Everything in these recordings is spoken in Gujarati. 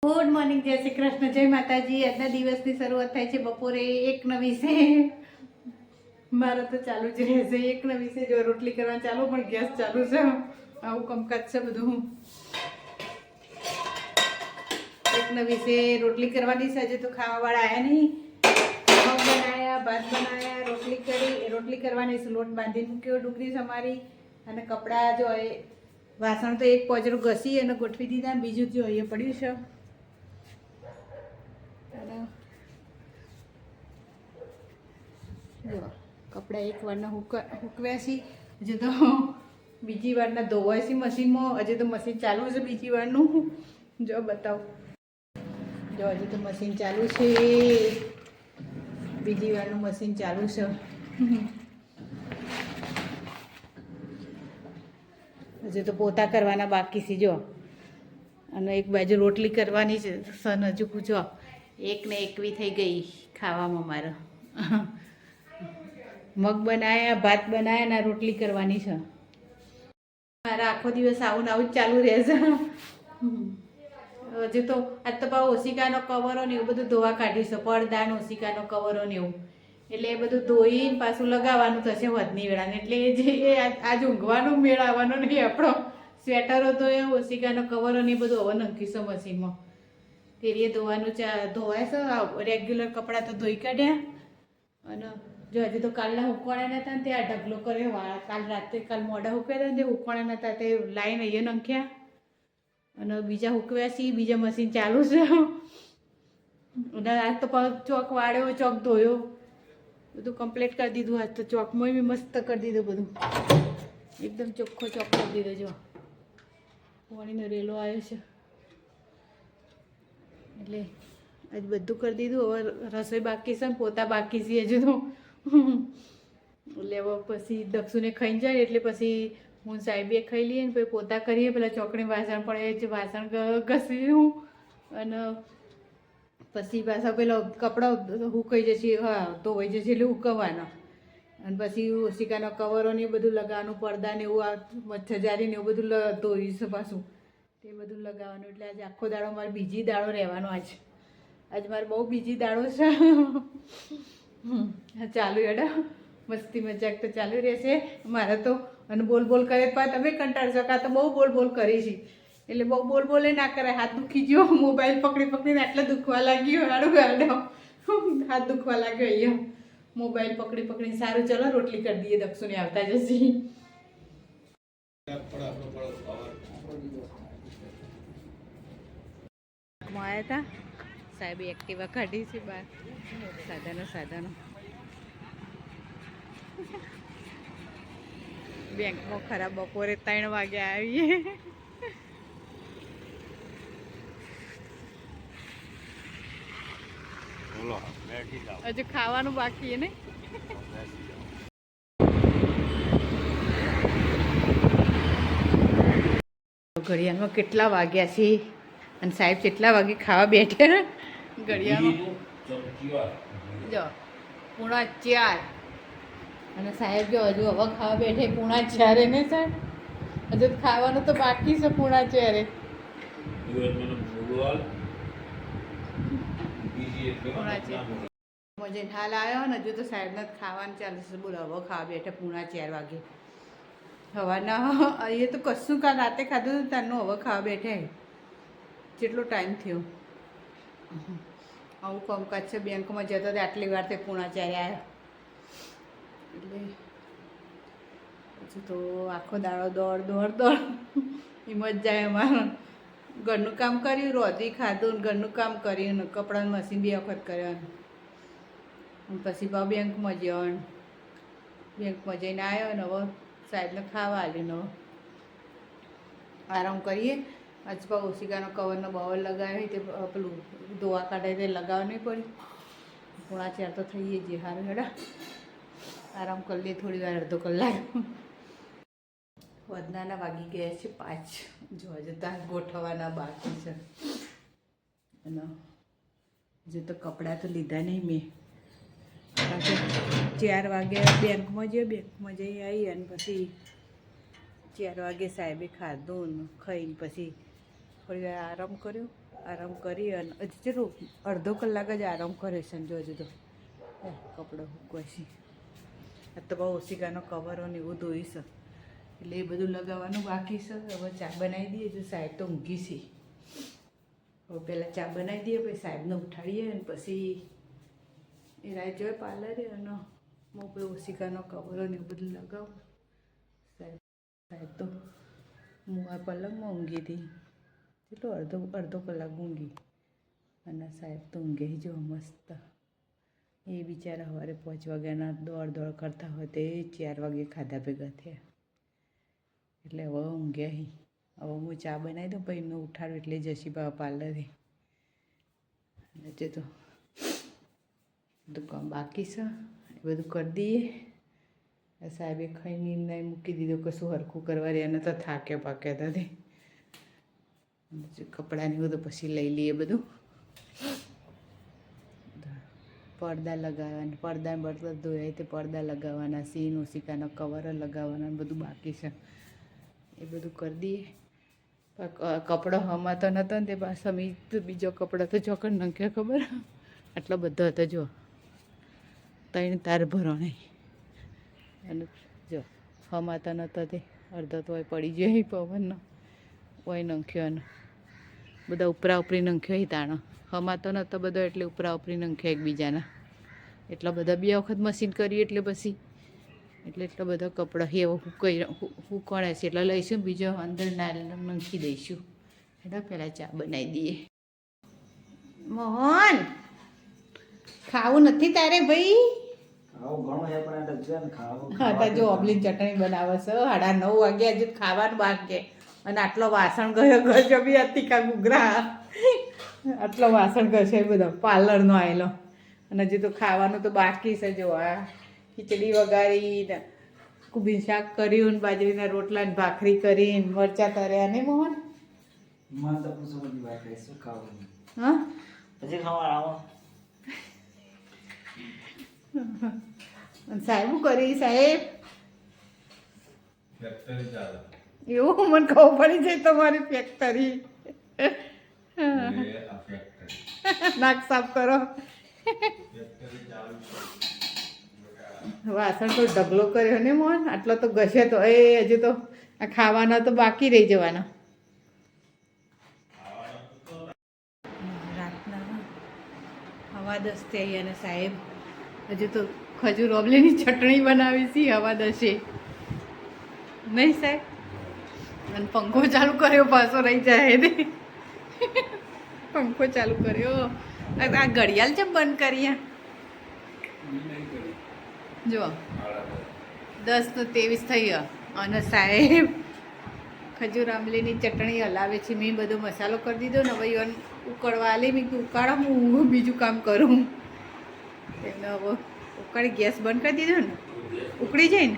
ગુડ મોર્નિંગ, જય શ્રી કૃષ્ણ, જય માતાજી। આજના દિવસની શરૂઆત થાય છે બપોરે 1:20। મારે તો ચાલુ જ રહેશે 1:20। જો રોટલી કરવા ચાલુ, પણ ગેસ ચાલુ છે, આવું કામકાજ છે બધું। 1:20 રોટલી કરવાની છે। હજુ તો ખાવાવાળા આવ્યા નહીં। મગ બનાવ્યા, ભાત બનાવ્યા, રોટલી કરવાની છે। લોટ બાંધી મૂક્યો, ડુંગળી સમારી અને કપડાં જો એ વાસણ તો એક પોજરું ઘસી અને ગોઠવી દીધા, બીજું જો એ પડ્યું છે। જો કપડાં એક વારના હુકવ્યા છે, હજુ તો બીજી વારના ધોવાય છે મશીનમાં। હજુ તો મશીન ચાલુ છે બીજી વારનું, જો બતાવો, જો હજુ તો મશીન ચાલુ છે, બીજી વારનું મશીન ચાલુ છે। હજુ તો પોતા કરવાના બાકી છે જો, અને એક બાજુ રોટલી કરવાની છે। સન હજુ પૂછો 1:21 થઈ ગઈ ખાવામાં મારે। મગ બનાવ્યા, ભાત બનાવ્યા ને રોટલી કરવાની છે। મારા આખો દિવસ આવું ને આવું જ ચાલુ રહેશે। હજુ તો આજ તો પાછું ઓશિકાનો કવરો ને એવું બધું ધોવા કાઢીશું, પડદા ને ઓશિકાનો કવરો ને એવું, એટલે એ બધું ધોઈને પાછું લગાવવાનું થશે વધની વેળાને। એટલે જે આજ ઊંઘવાનો મેળ આવવાનો નહીં આપણો। સ્વેટરો તો એ ઓશિકાનો કવરો ને એ બધું હવે નાખીશું મશીનમાં। તેરીએ ધોવાનું ધોવાય છે। રેગ્યુલર કપડાં તો ધોઈ કાઢ્યા, અને જો હજુ તો કાલના હુકવાણા નહોતા ને ત્યાં ઢગલો કર્યો વાળા। કાલ મોડા હુકવ્યા હતા ને તે હુકવાણા નહોતા, તે લાઈન અહીંયા નાખ્યા, અને બીજા હુકવ્યા છે, બીજા મશીન ચાલુ છે। અને આજ તો ચોક વાળ્યો, ચોક ધોયો, બધું કમ્પ્લીટ કરી દીધું। આજ તો ચોકમાં બી મસ્ત કરી દીધું, બધું એકદમ ચોખ્ખો ચોક કરી દીધો। જો પાણીનો રેલો આવ્યો છે, એટલે આજ બધું કરી દીધું। હવે રસોઈ બાકી છે ને પોતા બાકી છે હજુ તો। એટલે હવે પછી દક્ષુને ખાઈ જાય એટલે પછી હું સાહેબે ખાઈ લઈએ ને પછી પોતા કરીએ। પેલા ચોકડી વાસણ પડે છે, વાસણ ઘસીશું, અને પછી પાછા પેલા કપડાં હુકાઈ જશે, હા ધોવાઈ જશે એટલે હુકવવાના, અને પછી ઓશિકાનો કવરો ને એ બધું લગાવવાનું, પડદા ને એવું, મચ્છરજારી ને એવું બધું ધોઈશું પાછું, તે બધું લગાવવાનું। એટલે આજે આખો દાડો મારે બીજી દાડો રહેવાનો। આજ મારે બહુ બીજી દાડો છે। ચાલુ હેડો, મસ્તી મજાક તો ચાલુ રહેશે મારે તો। અને બોલ બોલ કરે પણ તમે કંટાળશો, કાં તો બહુ બોલ બોલ કરી છે, એટલે બહુ બોલ બોલે ના કરે। હાથ દુખી ગયો, મોબાઈલ પકડી પકડીને આટલે દુખવા લાગ્યો, હાડું ગાડો હાથ દુખવા લાગ્યો અહીંયા મોબાઈલ પકડી પકડીને। સારું ચલો રોટલી કરી દઈએ, દક્ષુને આવતા જશે। આવ્યા હતા સાહેબે એક્ટિવા કાઢી છે બહાર, સાધનો બેંકમાં ખરાબ બપોરે 3 વાગે આવીએ। હજુ ખાવાનું બાકી ને, ઘડિયાળમાં કેટલા વાગ્યા છે અને સાહેબ કેટલા વાગે ખાવા બેઠ્યા। ઘડિયાળમાં જો 3:45, અને સાહેબ જો હજુ હવે ખાવા બેઠે 3:45 ને સર, હજુ ખાવાનું તો બાકી છે 3:45। મજે હાલ આવ્યો ને, હજુ તો સાહેબને ખાવાનું ચાલે છે, બોલો હવે ખાવા બેઠે 3:45 વાગે। હવાના એ તો કશું કાલ રાતે ખાધું હતું તારનું, હવે ખાવા બેઠે જેટલો ટાઈમ થયો। આવું કામકાજ છે। બેંકમાં જતો તો આટલી વાર તે 3:45 આવ્યા, એટલે પછી તો આખો દાડો દોડ દોડ દોડ એમ જ જાય અમારે। ઘરનું કામ કર્યું, રોધી ખાધું, ઘરનું કામ કર્યું, ને કપડાનું મશીન 2 વખત કર્યા, પછી બેંકમાં ગયો, બેંકમાં જઈને આવ્યો ને હવે સાહેબને ખાવા આવ્યું ને આરામ કરીએ। આજ પણ ઓશિકાનો કવરનો બવર લગાવ્યો, તે પેલું ધોવા કાઢે તે લગાવવા નહીં પડ્યું। 3:45 તો થઈએ જ, સારું હેડા આરામ કરી લઈએ થોડી વાર, અડધો કલાક। વધનાના વાગી ગયા છે 5, જો હજુ ત્યાં ગોઠવવાના બાકી છે, અને હજુ તો કપડાં તો લીધા નહીં મેં, કારણ કે 4 વાગે બેંકમાં જઈ આવી, અને પછી 4 વાગે સાહેબે ખાધું ને ખાઈને પછી થોડી વાર આરામ કર્યો. આરામ કરી અને હજી ચલો અડધો કલાક જ આરામ કર્યો છે. જો હજુ તો કપડો સૂકવે છે. આ તો બહુ ઓશિકાનો કવરો ને એવું ધોઈશ એટલે એ બધું લગાવવાનું બાકી છે. હવે ચા બનાવી દઈએ. જો સાહેબ તો ઊંઘી છે. હવે પહેલાં ચા બનાવી દઈએ, પછી સાહેબને ઉઠાડીએ અને પછી એ રાત જોઈએ પાર્લરે અને હું પછી ઓશિકાનો કવરો ને એવું બધું લગાવું. સાહેબ તો હું આ પલંગમાં ઊંઘી હતી. કેટલો અડધો કલાક ઊંઘી અને સાહેબ તો ઊંઘે જો મસ્ત. એ બિચારા સવારે 5 વાગ્યાના દોડ કરતા હોય તે 4 વાગે ખાધા ભેગા થયા એટલે હવે ઊંઘ્યા હી. હવે હું ચા બનાવી દઉં પછી એમને ઉઠાડું એટલે જશી બા પાર્લરે. હજુ તો બધું કામ બાકી છે એ બધું કરી દઈએ. સાહેબે ખાઈને નહીં મૂકી દીધું કશું હરખું કરવા રહ્યા ને તો થાકે પાક્યા હતા. કપડાને બધું પછી લઈ લઈએ. બધું પડદા લગાવવાના, પડદા બળતા ધોયા તે પડદા લગાવવાના, સીન ઓશિકાનો કવર લગાવવાના બધું બાકી છે એ બધું કરી દઈએ. કપડો હમાતો નહોતો ને તે પાછો બીજો કપડો તો ચોકડ નાખ્યો ખબર આટલો બધો હતો. જો 3 તાર ભરણે અને જો હમાતો નહોતો તે અડધો તો પડી ગયો પવનનો ઓય નાખ્યો અને બધા ઉપરા ઉપરી નાખ્યો તાણો હમાતો નહોતો બધો એટલે ઉપરા ઉપરી નાખ્યો એકબીજાના. એટલા બધા 2 વખત મશીન કર્યું એટલે પછી એટલો બધો કપડો એવો હુકણે છે એટલે લઈશું. બીજો અંદર નાખી દઈશું. એટલે પહેલાં ચા બનાવી દઈએ. મોહન ખાવું નથી તારે ભાઈ? હા જો ઓબલી ચટણી બનાવે છે. 9:30 વાગ્યા હજુ ખાવાનું બાકી અને આટલો વાસણ ગયો બી હતી કા ગુગરા આટલો વાસણ ગયો છે બધો પાર્લરનો આવેલો અને હજુ તો ખાવાનું તો બાકી છે. જો આ ખીચડી વઘારી ને કુબી શાક કર્યું ને બાજરીના રોટલા ને ભાખરી કરીને મરચાં તર્યા ને મોહન. હા સાહેબ શું કરી સાહેબ? એવું મને ખબર પડી જાય તમારી ફેક્ટરી. નાક સાફ કરો. વાસણ તો ઢગલો કર્યો ને મોહન. આટલો તો ઘસે તો એ હજુ તો આ ખાવાના તો બાકી રહી જવાના. રાતના 10:15 થઈ અને સાહેબ હજુ તો ખજૂર ઓબલીની ચટણી બનાવી છે 10:15 નહીં સાહેબ? અને પંખો ચાલુ કર્યો પાછો રહી જાય ને. પંખો ચાલુ કર્યો. આ ઘડિયાળ છે બંધ કરીએ. જો 10:23 થઈ અને સાહેબ ખજૂર આંબલીની ચટણી હલાવે છે. મેં બધો મસાલો કરી દીધો ને ભાઈ ઉકળવા આલી. મેં ઉકાળો હું બીજું કામ કરું. એમને હવે ઉકાળી ગેસ બંધ કરી દીધો ને ઉકળી જાય ને.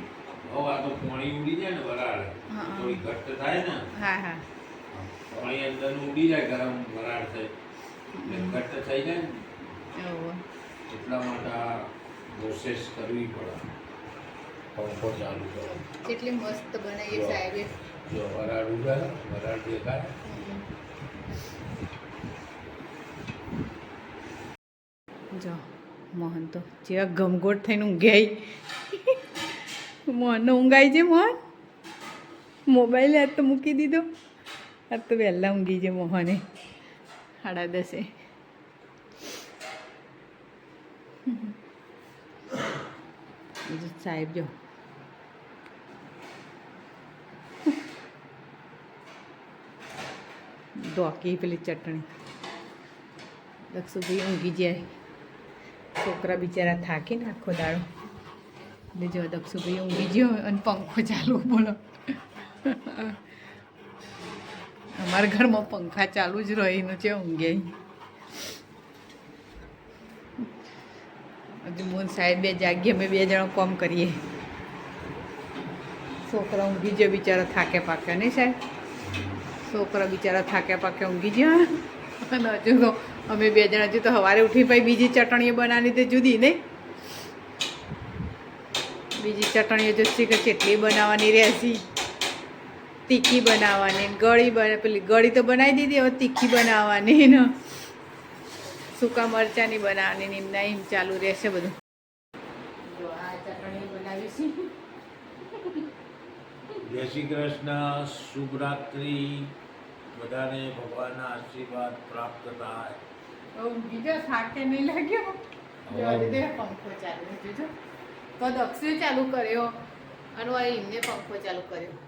હા હા ઉડી જાય ગરમ વરાળ થઈ ઘટ્ટ થઈ જાય ને એટલા માટે પ્રોસેસ કરવી પડે. પંખો ચાલુ કરો. કેટલી મસ્ત બનાવી સાહેબે. જો વરાળ ઉડે, વરાળ દેખાય. જો મોહન તો જેવા ગમગોટ થઈને ઊંઘાઈ. મોહનને ઊંઘાઈ છે મોહન. મોબાઈલ આજ તો મૂકી દીધો. આજ તો વહેલા ઊંઘી છે મોહને 10:30. સાહેબ જો ધોકી પેલી ચટણી. દક્ષુભાઈ ઊંઘી જાય. છોકરા બિચારા થાકીને આખો દાડો એટલે જો દક્ષુભાઈ ઊંઘી ગયો અને પંખો ચાલુ. બોલો અમારા ઘરમાં પંખા ચાલુ જ રહીનું છે. ઊંઘે હજુ મોહન સાહેબ 2 જાગીએ. અમે 2 જણા કામ કરીએ. છોકરા ઊંઘી ગયો બિચારા થાકે પાકે નહીં સાહેબ? છોકરા બિચારા થાકે પાકે ઊંઘી ગયા અને હજુ તો અમે 2 જણા હજુ તો સવારે ઉઠી પછી બીજી ચટણીઓ બનાવી તે જુદી નહીં. બીજી ચટણીઓ જો કે કેટલી બનાવવાની રહેશે. તીખી બનાવવાની પેલી ગળી તો બનાવી દીધી, હવે તીખી બનાવવાની ને સૂકા મરચાંની બનાવવાની ને એમના એમ ચાલુ રહેશે બધું. જો આ ચટણી બનાવીશું. જય શ્રી કૃષ્ણ, શુભ રાત્રિ. બધાને ભગવાનના આશીર્વાદ પ્રાપ્ત થાય. બીજો થાકે નહીં લાગ્યો. જવા દે, પંખો ચાલુ જોજો. તો દક્ષે ચાલુ કર્યો અને એમને પંખો ચાલુ કર્યો.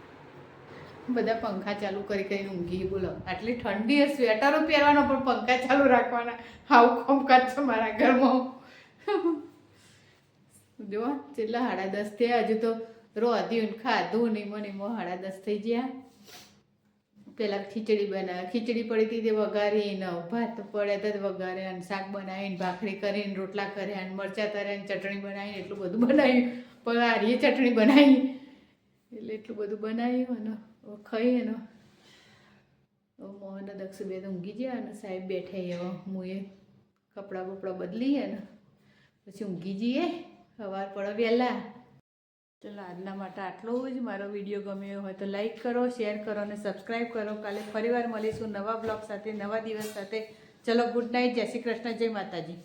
બધા પંખા ચાલુ કરી કરીને ઊંઘી. બોલો આટલી ઠંડી સ્વેટરો પહેરવાનો પણ પંખા ચાલુ રાખવાના. આવું કામકાજ છે મારા ઘરમાં. જો છેલ્લા 10:30 થયા, હજુ તો રોધ્યું ખાધું નહીં મને 10:30 થઈ ગયા. પેલા ખીચડી બનાવી, ખીચડી પડી હતી તે વઘારીને, ભાત પડ્યા હતા વઘાર્યા, અને શાક બનાવીને, ભાખરી કરીને, રોટલા કર્યા, અને મરચાં તર્યા, ચટણી બનાવીને એટલું બધું બનાવ્યું. પણ આરીએ ચટણી બનાવી એટલે એટલું બધું બનાવ્યું અને ખાઈ એનો મોહન દક્ષ બે તો ઊંઘી ગયા અને સાહેબ બેઠા હવે હું એ કપડાં બપડા બદલીએ ને પછી ઊંઘી જઈએ. સવાર પડે વહેલા. ચલો આજના માટે આટલું જ. મારો વિડીયો ગમ્યો હોય તો લાઈક કરો, શેર કરો અને સબસ્ક્રાઈબ કરો. કાલે ફરીવાર મળીશું નવા બ્લોગ સાથે, નવા દિવસ સાથે. ચલો ગુડ નાઇટ, જય શ્રી કૃષ્ણ, જય માતાજી.